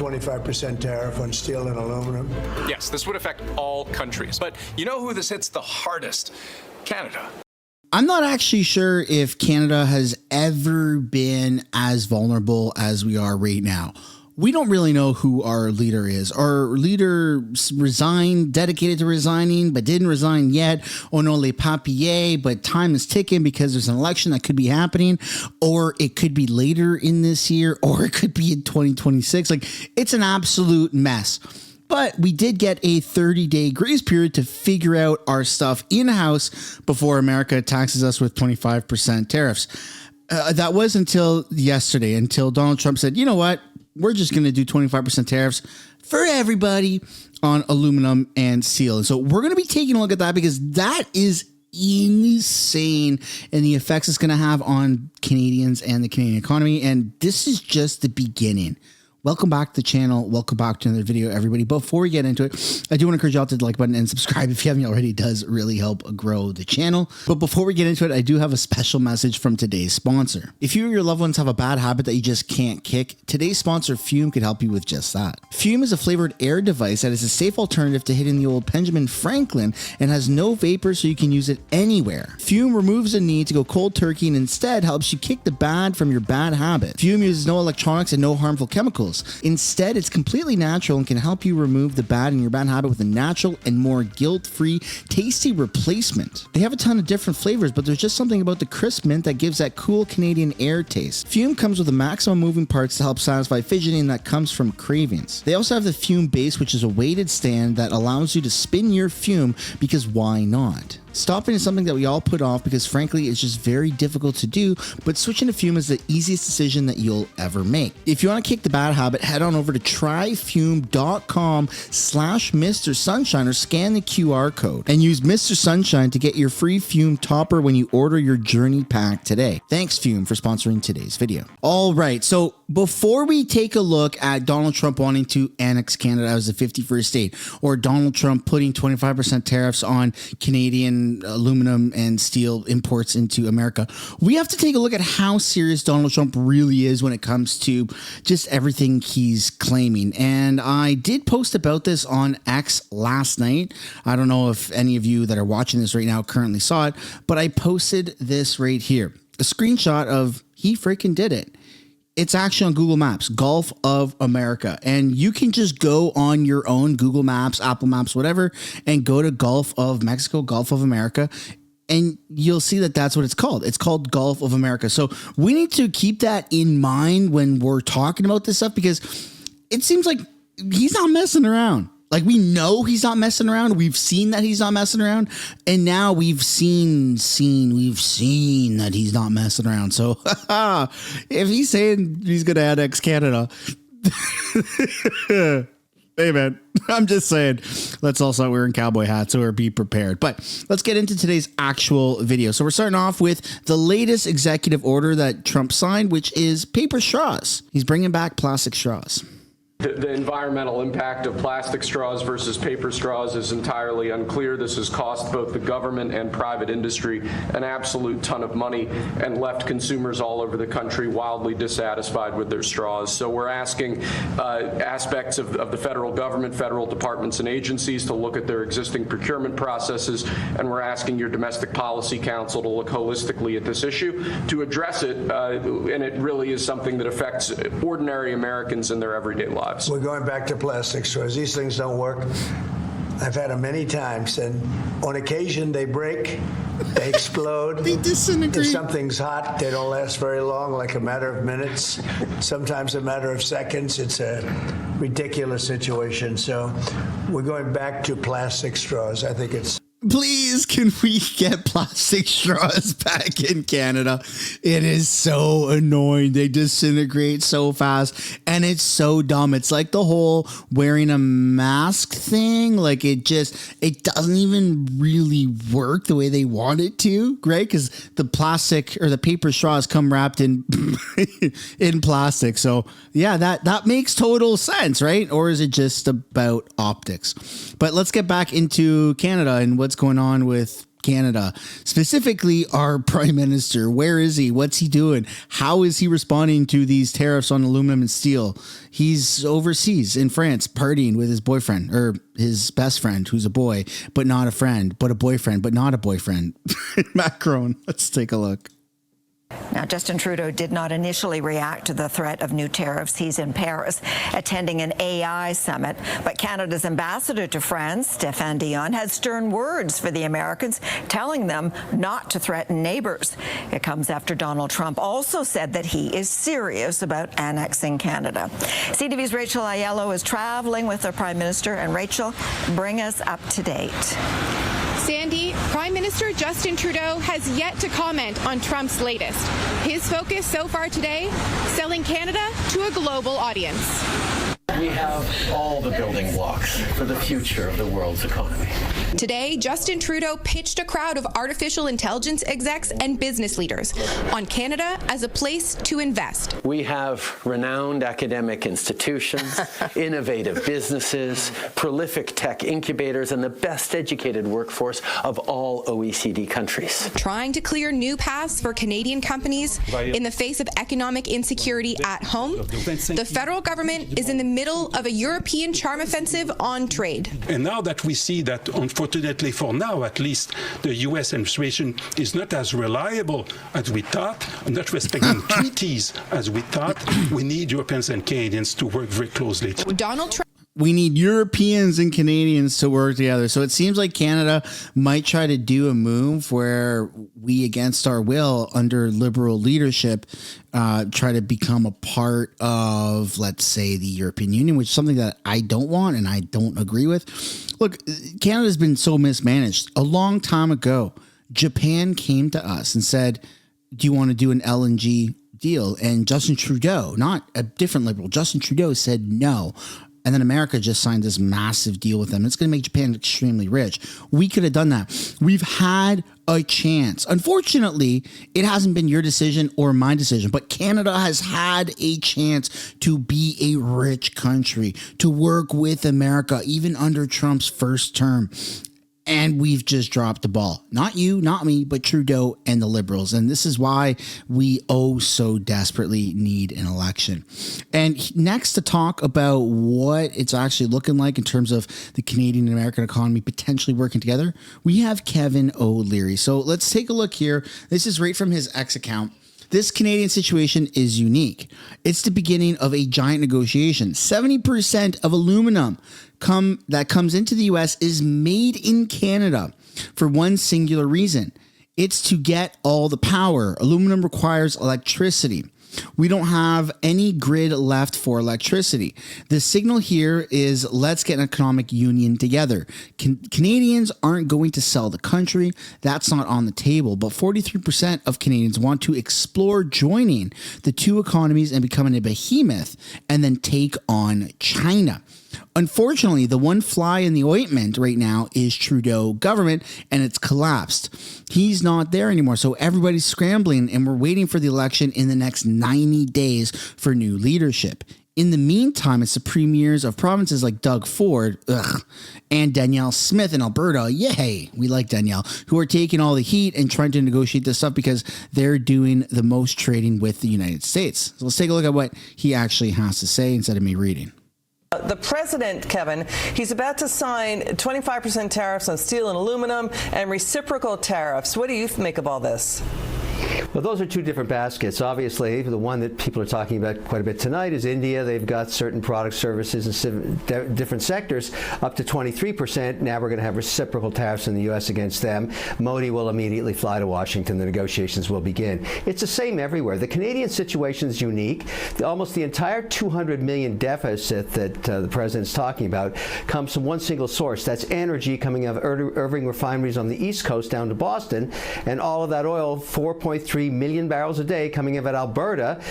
25% tariff on steel and aluminum? Yes, this would affect all countries. But you know who this hits the hardest? Canada. I'm not actually sure if Canada has ever been as vulnerable as we are right now. We don't really know who our leader is. Our leader resigned, dedicated to resigning, but didn't resign yet. Oh no, les papiers, but time is ticking because there's an election that could be happening, or it could be later in this year, or it could be in 2026. Like, it's an absolute mess. But we did get a 30-day grace period to figure out our stuff in-house before America taxes us with 25% tariffs. That was until yesterday, until Donald Trump said, you know what? We're just going to do 25% tariffs for everybody on aluminum and steel. And so we're going to be taking a look at that because that is insane and the effects it's going to have on Canadians and the Canadian economy. And this is just the beginning. Welcome back to the channel. Welcome back to another video, everybody. Before we get into it, I do want to encourage you all to hit the like button and subscribe if you haven't already. It does really help grow the channel. But before we get into it, I do have a special message from today's sponsor. If you or your loved ones have a bad habit that you just can't kick, today's sponsor, Fume, could help you with just that. Fume is a flavored air device that is a safe alternative to hitting the old Benjamin Franklin and has no vapor, so you can use it anywhere. Fume removes the need to go cold turkey and instead helps you kick the bad from your bad habit. Fume uses no electronics and no harmful chemicals. Instead, it's completely natural and can help you remove the bad in your bad habit with a natural and more guilt-free, tasty replacement. They have a ton of different flavors, but there's just something about the crisp mint that gives that cool Canadian air taste. Fume comes with a maximum moving parts to help satisfy fidgeting that comes from cravings. They also have the Fume base, which is a weighted stand that allows you to spin your Fume, because why not? Stopping is something that we all put off because frankly it's just very difficult to do, but switching to Fume is the easiest decision that you'll ever make. If you want to kick the bad habit, head on over to tryfume.com/MrSunshine or scan the QR code and use Mr. Sunshine to get your free Fume topper when you order your journey pack today. Thanks Fume for sponsoring today's video. All right, so before we take a look at Donald Trump wanting to annex Canada as the 51st state, or Donald Trump putting 25% tariffs on Canadian aluminum and steel imports into America, we have to take a look at how serious Donald Trump really is when it comes to just everything he's claiming. And I did post about this on X last night. I don't know if any of you that are watching this right now currently saw it, but I posted this right here, a screenshot of he freaking did it. It's actually on Google Maps, Gulf of America. And you can just go on your own Google Maps, Apple Maps, whatever, and go to Gulf of Mexico, Gulf of America, and you'll see that that's what it's called. It's called Gulf of America. So we need to keep that in mind when we're talking about this stuff, because it seems like he's not messing around. Like, we know he's not messing around. We've seen that he's not messing around. And now we've seen that he's not messing around. So if he's saying he's going to annex Canada, hey, man, I'm just saying, let's all start wearing cowboy hats or be prepared. But let's get into today's actual video. So we're starting off with the latest executive order that Trump signed, which is paper straws. He's bringing back plastic straws. The environmental impact of plastic straws versus paper straws is entirely unclear. This has cost both the government and private industry an absolute ton of money and left consumers all over the country wildly dissatisfied with their straws. So we're asking aspects of the federal government, federal departments and agencies to look at their existing procurement processes, and we're asking your Domestic Policy Council to look holistically at this issue to address it, and it really is something that affects ordinary Americans in their everyday lives. We're going back to plastic straws. These things don't work. I've had them many times, and on occasion they break, they explode. They disintegrate. If something's hot, they don't last very long, like a matter of minutes, sometimes a matter of seconds. It's a ridiculous situation. So we're going back to plastic straws. I think it's... Please, can we get plastic straws back in Canada? It is so annoying. They disintegrate so fast and it's so dumb. It's like the whole wearing a mask thing. Like, it doesn't even really work the way they want it to, right? Because the plastic or the paper straws come wrapped in in plastic. So yeah, that makes total sense, right? Or is it just about optics? But let's get back into Canada and what's going on with Canada, specifically our prime minister. Where is he? What's he doing? How is he responding to these tariffs on aluminum and steel? He's overseas in France partying with his boyfriend, or his best friend, who's a boy, but not a friend, but a boyfriend, but not a boyfriend. Macron. Let's take a look. Now, Justin Trudeau did not initially react to the threat of new tariffs. He's in Paris attending an AI summit. But Canada's ambassador to France, Stéphane Dion, has stern words for the Americans, telling them not to threaten neighbors. It comes after Donald Trump also said that he is serious about annexing Canada. CTV's Rachel Aiello is traveling with the Prime Minister. And Rachel, bring us up to date. Sandy, Prime Minister Justin Trudeau has yet to comment on Trump's latest. His focus so far today, selling Canada to a global audience. We have all the building blocks for the future of the world's economy. Today, Justin Trudeau pitched a crowd of artificial intelligence execs and business leaders on Canada as a place to invest. We have renowned academic institutions, innovative businesses, prolific tech incubators, and the best educated workforce of all OECD countries. Trying to clear new paths for Canadian companies in the face of economic insecurity at home, the federal government is in the middle of a European charm offensive on trade. And now that we see that, unfortunately for now at least, the U.S. administration is not as reliable as we thought, not respecting treaties as we thought, we need Europeans and Canadians to work very closely. Donald Trump. We need Europeans and Canadians to work together. So it seems like Canada might try to do a move where we, against our will, under liberal leadership, try to become a part of, let's say, the European Union, which is something that I don't want and I don't agree with. Look, Canada's been so mismanaged. A long time ago, Japan came to us and said, do you want to do an LNG deal? And Justin Trudeau, not a different liberal, Justin Trudeau said no. And then America just signed this massive deal with them. It's going to make Japan extremely rich. We could have done that. We've had a chance. Unfortunately, it hasn't been your decision or my decision, but Canada has had a chance to be a rich country, to work with America, even under Trump's first term. And we've just dropped the ball. Not you, not me, but Trudeau and the Liberals. And this is why we so desperately need an election. And next, to talk about what it's actually looking like in terms of the Canadian and American economy potentially working together, we have Kevin O'Leary. So let's take a look here. This is right from his X account. This Canadian situation is unique. It's the beginning of a giant negotiation. 70% of aluminum that comes into the U.S. is made in Canada for one singular reason. It's to get all the power. Aluminum requires electricity. We don't have any grid left for electricity. The signal here is let's get an economic union together. Canadians aren't going to sell the country. That's not on the table. But 43% of Canadians want to explore joining the two economies and becoming a behemoth and then take on China. Unfortunately, the one fly in the ointment right now is Trudeau government, and it's collapsed. He's not there anymore, so everybody's scrambling, and we're waiting for the election in the next 90 days for new leadership. In the meantime, it's the premiers of provinces like Doug Ford and Danielle Smith in Alberta, yay, we like Danielle, who are taking all the heat and trying to negotiate this stuff because they're doing the most trading with the United States. So let's take a look at what he actually has to say instead of me reading. The president, Kevin, he's about to sign 25% tariffs on steel and aluminum and reciprocal tariffs. What do you make of all this? Well, those are two different baskets. Obviously, the one that people are talking about quite a bit tonight is India. They've got certain product services in different sectors up to 23%. Now we're going to have reciprocal tariffs in the U.S. against them. Modi will immediately fly to Washington. The negotiations will begin. It's the same everywhere. The Canadian situation is unique. Almost the entire $200 million deficit that the president's talking about comes from one single source. That's energy coming out of Irving refineries on the East Coast down to Boston. And all of that oil, 4.3 1.3 million barrels a day coming in at Alberta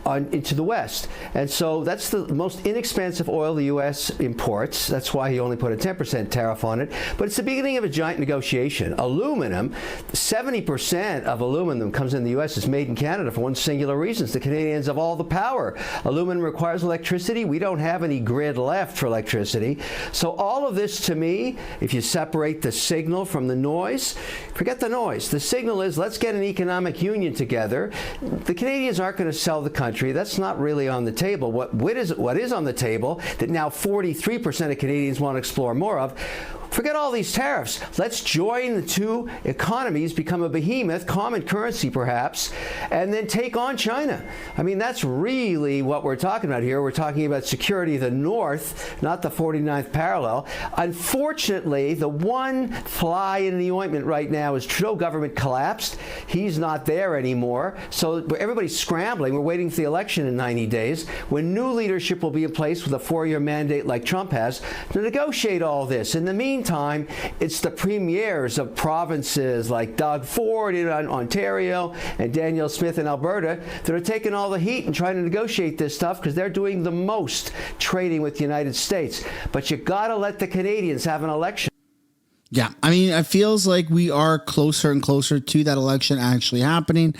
into the west. And so that's the most inexpensive oil the U.S. imports. That's why he only put a 10% tariff on it. But it's the beginning of a giant negotiation. Aluminum, 70% of aluminum comes in the U.S. is made in Canada for one singular reason. The Canadians have all the power. Aluminum requires electricity. We don't have any grid left for electricity. So all of this, to me, if you separate the signal from the noise, forget the noise. The signal is, let's get an economic union together. The Canadians aren't going to sell the country. That's not really on the table. What is on the table that now 43% of Canadians want to explore more of? Forget all these tariffs. Let's join the two economies, become a behemoth, common currency perhaps, and then take on China. I mean, that's really what we're talking about here. We're talking about security of the North, not the 49th parallel. Unfortunately, the one fly in the ointment right now is Trudeau government collapsed. He's not there anymore. So everybody's scrambling. We're waiting for the election in 90 days when new leadership will be in place with a 4-year mandate like Trump has to negotiate all this. In the meantime, it's the premiers of provinces like Doug Ford in Ontario and Danielle Smith in Alberta that are taking all the heat and trying to negotiate this stuff because they're doing the most trading with the United States. But you got to let the Canadians have an election. Yeah, I mean, it feels like we are closer and closer to that election actually happening.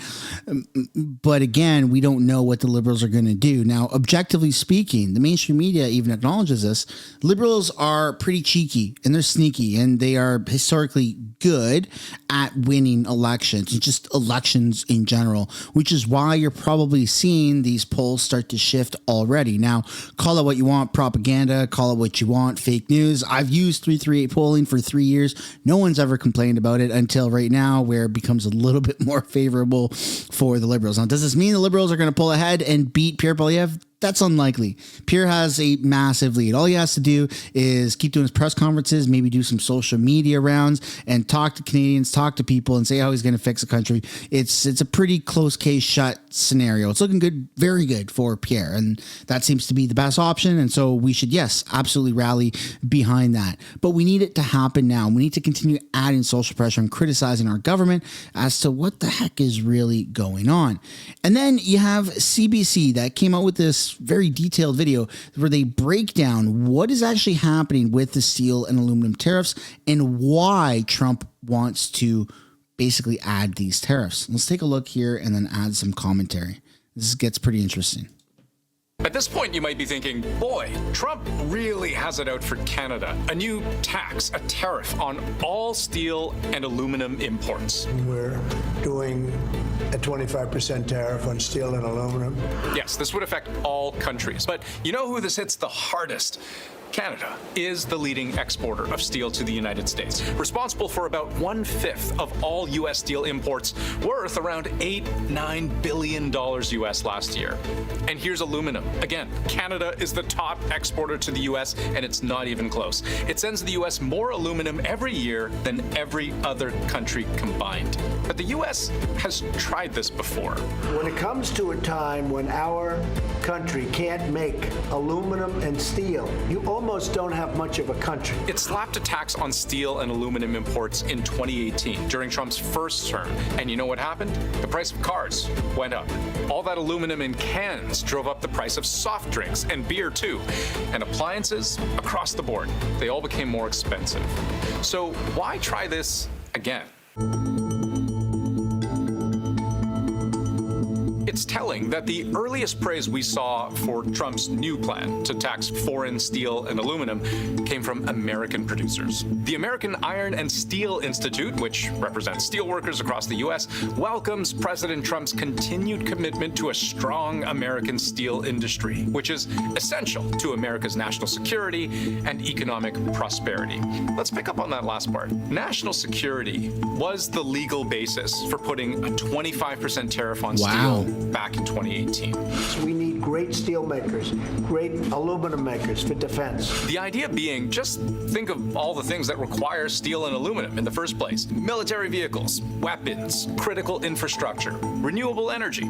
But again, we don't know what the Liberals are going to do. Now, objectively speaking, the mainstream media even acknowledges this. Liberals are pretty cheeky and they're sneaky and they are historically good at winning elections and just elections in general, which is why you're probably seeing these polls start to shift already. Now, call it what you want, propaganda, call it what you want, fake news. I've used 338 polling for 3 years. No one's ever complained about it until right now, where it becomes a little bit more favorable for the Liberals. Now, does this mean the Liberals are going to pull ahead and beat Pierre Poilievre? That's unlikely. Pierre has a massive lead. All he has to do is keep doing his press conferences, maybe do some social media rounds and talk to Canadians, talk to people and say how he's going to fix the country. It's a pretty close case shut scenario. It's looking good, very good for Pierre. And that seems to be the best option. And so we should, yes, absolutely rally behind that. But we need it to happen now. We need to continue adding social pressure and criticizing our government as to what the heck is really going on. And then you have CBC that came out with this very detailed video where they break down what is actually happening with the steel and aluminum tariffs and why Trump wants to basically add these tariffs. Let's take a look here and then add some commentary. This gets pretty interesting. At this point, you might be thinking, boy, Trump really has it out for Canada. A new tax, a tariff on all steel and aluminum imports. We're doing a 25% tariff on steel and aluminum. Yes, this would affect all countries. But you know who this hits the hardest? Canada is the leading exporter of steel to the United States, responsible for about 1/5 of all U.S. steel imports, worth around $8-9 billion U.S. last year. And here's aluminum. Again, Canada is the top exporter to the U.S., and it's not even close. It sends the U.S. more aluminum every year than every other country combined. But the U.S. has tried this before. When it comes to a time when our country can't make aluminum and steel, you almost don't have much of a country. It slapped a tax on steel and aluminum imports in 2018 during Trump's first term. And you know what happened? The price of cars went up. All that aluminum in cans drove up the price of soft drinks and beer too. And appliances across the board, they all became more expensive. So why try this again? It's telling that the earliest praise we saw for Trump's new plan to tax foreign steel and aluminum came from American producers. The American Iron and Steel Institute, which represents steelworkers across the U.S., welcomes President Trump's continued commitment to a strong American steel industry, which is essential to America's national security and economic prosperity. Let's pick up on that last part. National security was the legal basis for putting a 25% tariff on steel back in 2018. We need great steel makers, great aluminum makers for defense. The idea being, just think of all the things that require steel and aluminum in the first place. Military vehicles, weapons, critical infrastructure, renewable energy.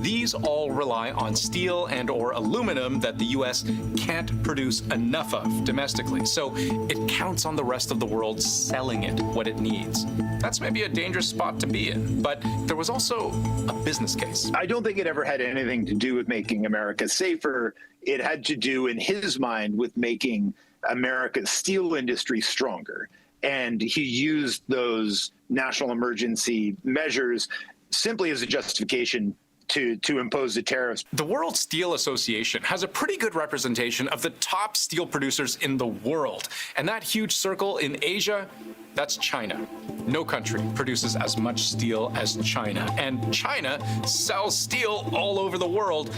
These all rely on steel and or aluminum that the U.S. can't produce enough of domestically, so it counts on the rest of the world selling it what it needs. That's maybe a dangerous spot to be in, but there was also a business case. I don't think it ever had anything to do with making America safer. It had to do, in his mind, with making America's steel industry stronger. And he used those national emergency measures simply as a justification to impose the tariffs. The World Steel Association has a pretty good representation of the top steel producers in the world. And that huge circle in Asia, that's China. No country produces as much steel as China. And China sells steel all over the world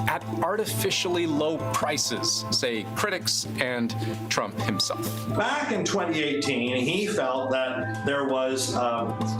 at artificially low prices, say critics and Trump himself. Back in 2018, he felt that there was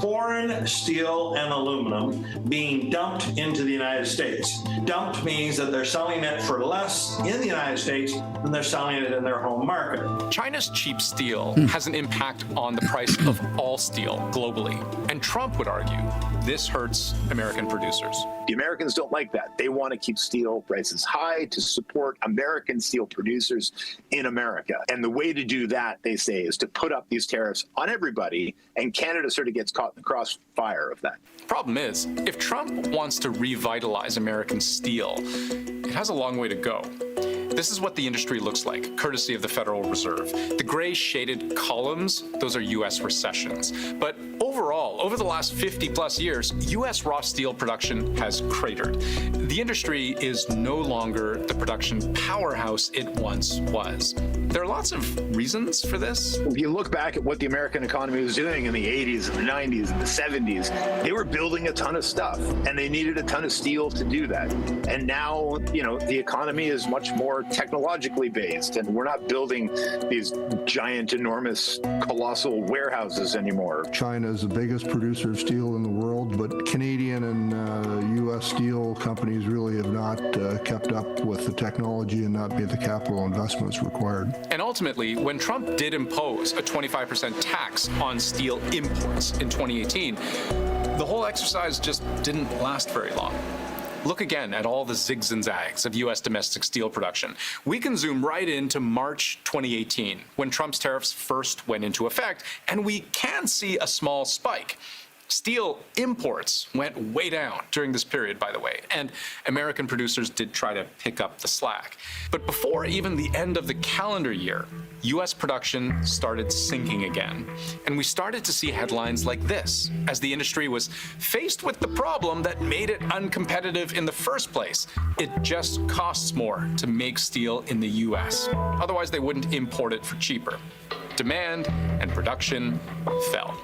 foreign steel and aluminum being dumped into the United States. Dumped means that they're selling it for less in the United States than they're selling it in their home market. China's cheap steel has an impact on the price of all steel globally. And Trump would argue this hurts American producers. The Americans don't like that. They want to keep steel prices high to support American steel producers in America. And the way to do that, they say, is to put up these tariffs on everybody, and Canada sort of gets caught in the crossfire of that. Problem is, if Trump wants to revitalize American steel, it has a long way to go. This is what the industry looks like, courtesy of the Federal Reserve. The gray shaded columns, those are U.S. recessions. But overall, over the last 50 plus years, U.S. raw steel production has cratered. The industry is no longer the production powerhouse it once was. There are lots of reasons for this. If you look back at what the American economy was doing in the 80s and the 90s and the 70s, they were building a ton of stuff, and they needed a ton of steel to do that. And now, the economy is much more technologically based, and we're not building these giant, enormous, colossal warehouses anymore. China is the biggest producer of steel in the world, but Canadian and U.S. steel companies really have not kept up with the technology and not made the capital investments required. And ultimately, when Trump did impose a 25% tax on steel imports in 2018, the whole exercise just didn't last very long. Look again at all the zigs and zags of U.S. domestic steel production. We can zoom right into March 2018, when Trump's tariffs first went into effect, and we can see a small spike. Steel imports went way down during this period, by the way, and American producers did try to pick up the slack. But before even the end of the calendar year, U.S. production started sinking again. And we started to see headlines like this, as the industry was faced with the problem that made it uncompetitive in the first place. It just costs more to make steel in the U.S. Otherwise, they wouldn't import it for cheaper. Demand and production fell.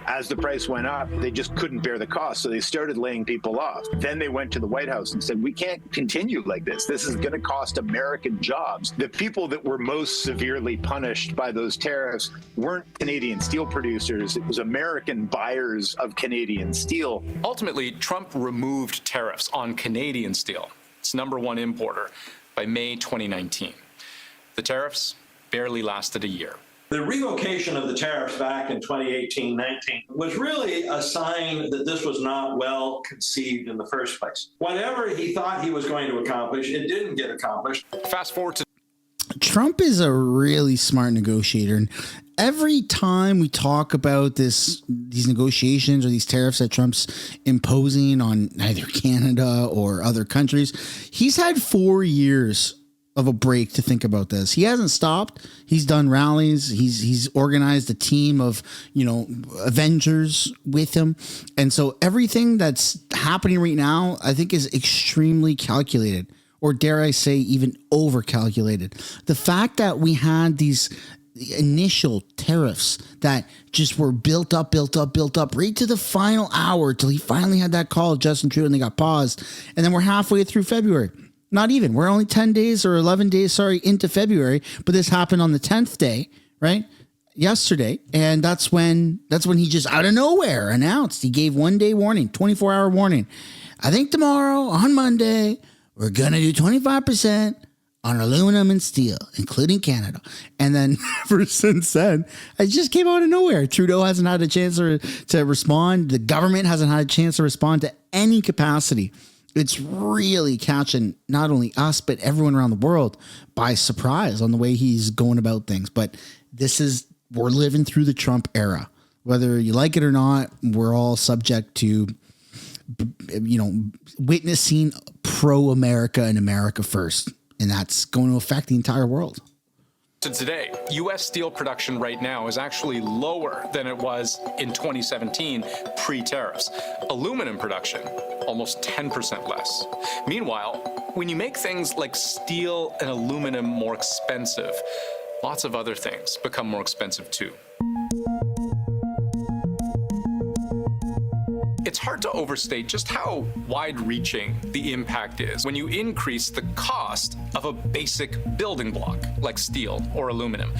As the price went up, they just couldn't bear the cost, so they started laying people off. Then they went to the White House and said, we can't continue like this. This is going to cost American jobs. The people that were most severely punished by those tariffs weren't Canadian steel producers. It was American buyers of Canadian steel. Ultimately, Trump removed tariffs on Canadian steel, its #1 importer, by May 2019. The tariffs barely lasted a year. The revocation of the tariffs back in 2018-19 was really a sign that this was not well conceived in the first place. Whatever he thought he was going to accomplish, it didn't get accomplished. Fast forward to Trump is a really smart negotiator. And every time we talk about these negotiations or these tariffs that Trump's imposing on either Canada or other countries, he's had 4 years of a break to think about this. He hasn't stopped. He's done rallies. He's organized a team of, Avengers with him. And so everything that's happening right now, I think, is extremely calculated, or dare I say even over-calculated. The fact that we had these initial tariffs that just were built up right to the final hour till he finally had that call, Justin Trudeau, and they got paused. And then we're halfway through February. Not even. We're only 10 days or 11 days, into February. But this happened on the 10th day, right? Yesterday. And that's when he just out of nowhere announced. He gave 1 day warning, 24-hour warning. I think tomorrow, on Monday, we're going to do 25% on aluminum and steel, including Canada. And then since then, it just came out of nowhere. Trudeau hasn't had a chance to respond. The government hasn't had a chance to respond to any capacity. it's really catching not only us, but everyone around the world by surprise on the way he's going about things. But we're living through the Trump era. Whether you like it or not, we're all subject to, witnessing pro-America and America first. And that's going to affect the entire world. Today, U.S. steel production right now is actually lower than it was in 2017 pre-tariffs. Aluminum production, almost 10% less. Meanwhile, when you make things like steel and aluminum more expensive, lots of other things become more expensive too. It's hard to overstate just how wide-reaching the impact is when you increase the cost of a basic building block like steel or aluminum.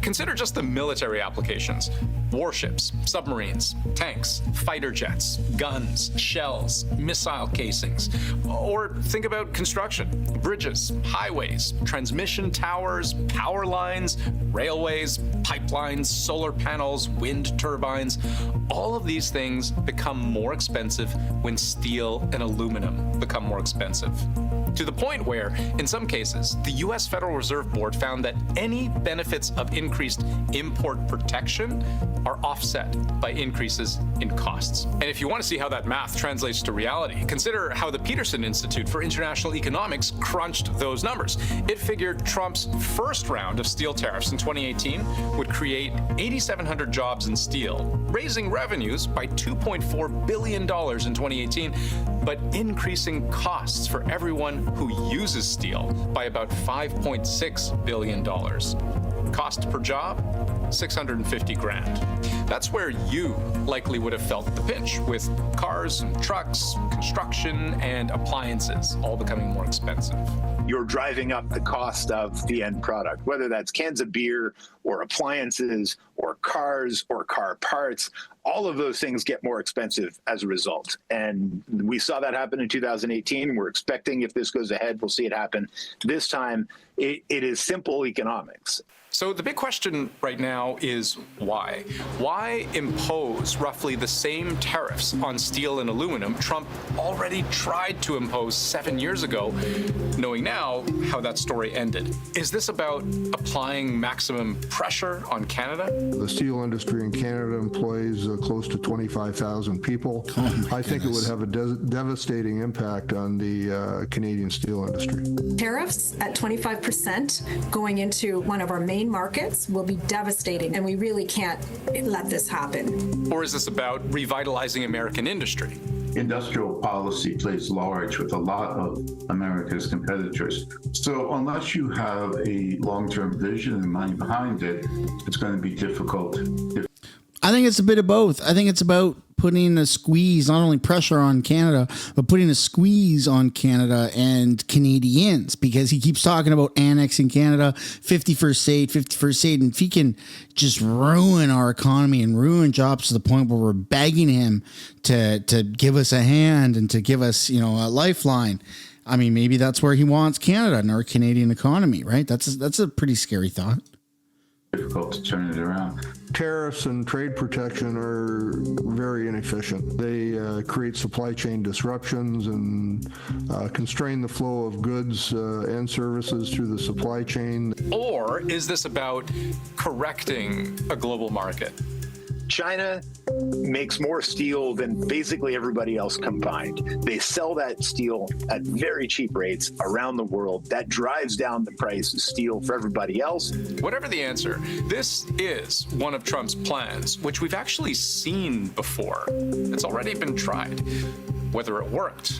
Consider just the military applications: warships, submarines, tanks, fighter jets, guns, shells, missile casings. Or think about construction: bridges, highways, transmission towers, power lines, railways, pipelines, solar panels, wind turbines. All of these things become more expensive when steel and aluminum become more expensive. To the point where, in some cases, the U.S. Federal Reserve Board found that any benefits of increased import protection are offset by increases in costs. And if you want to see how that math translates to reality, consider how the Peterson Institute for International Economics crunched those numbers. It figured Trump's first round of steel tariffs in 2018 would create 8,700 jobs in steel, raising revenues by $2.4 billion in 2018, but increasing costs for everyone who uses steel by about $5.6 billion. Cost per job, 650 grand. That's where you likely would have felt the pinch, with cars and trucks, construction, and appliances all becoming more expensive. You're driving up the cost of the end product, whether that's cans of beer or appliances or cars or car parts. All of those things get more expensive as a result. And we saw that happen in 2018. We're expecting, if this goes ahead, we'll see it happen this time. It is simple economics. So the big question right now is why? Why impose roughly the same tariffs on steel and aluminum Trump already tried to impose 7 years ago, knowing now how that story ended? Is this about applying maximum pressure on Canada? The steel industry in Canada employs close to 25,000 people. I think it would have a devastating impact on the Canadian steel industry. Tariffs at 25% going into one of our main markets will be devastating, and we really can't let this happen. Or is this about revitalizing American industry? Industrial policy plays large with a lot of America's competitors. So unless you have a long-term vision and money behind it, it's going to be difficult. I think it's a bit of both. I think it's about putting a squeeze, not only pressure on Canada, but putting a squeeze on Canada and Canadians, because he keeps talking about annexing Canada, 51st state. And if he can just ruin our economy and ruin jobs to the point where we're begging him to give us a hand and to give us, a lifeline. I mean, maybe that's where he wants Canada and our Canadian economy, right? That's a pretty scary thought. Difficult to turn it around. Tariffs and trade protection are very inefficient. They create supply chain disruptions and constrain the flow of goods and services through the supply chain. Or is this about correcting a global market? China makes more steel than basically everybody else combined. They sell that steel at very cheap rates around the world. That drives down the price of steel for everybody else. Whatever the answer, this is one of Trump's plans, which we've actually seen before. It's already been tried. Whether it worked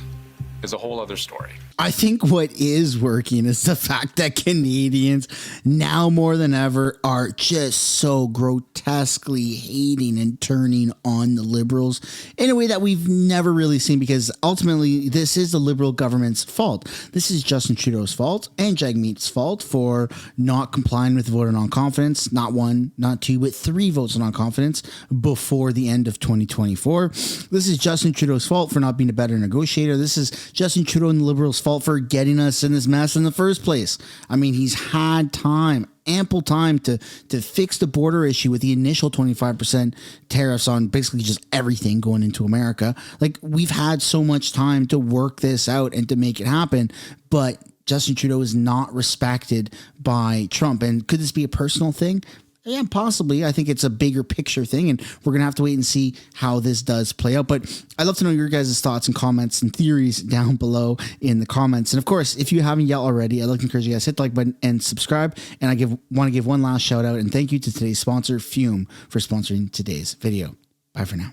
is a whole other story. I think what is working is the fact that Canadians now more than ever are just so grotesquely hating and turning on the Liberals in a way that we've never really seen, because ultimately this is the Liberal government's fault. This is Justin Trudeau's fault and Jagmeet's fault for not complying with the vote of non-confidence, not one, not two, but 3 votes of non-confidence before the end of 2024. This is Justin Trudeau's fault for not being a better negotiator. This is Justin Trudeau and the Liberals' fault for getting us in this mess in the first place. I mean, he's had time ample time to fix the border issue with the initial 25% tariffs on basically just everything going into America. Like, we've had so much time to work this out and to make it happen, but Justin Trudeau is not respected by Trump. And could this be a personal thing? Yeah, possibly. I think it's a bigger picture thing, and we're going to have to wait and see how this does play out. But I'd love to know your guys' thoughts and comments and theories down below in the comments. And of course, if you haven't yet already, I'd like to encourage you guys to hit the like button and subscribe. And I want to give one last shout out and thank you to today's sponsor, Fume, for sponsoring today's video. Bye for now.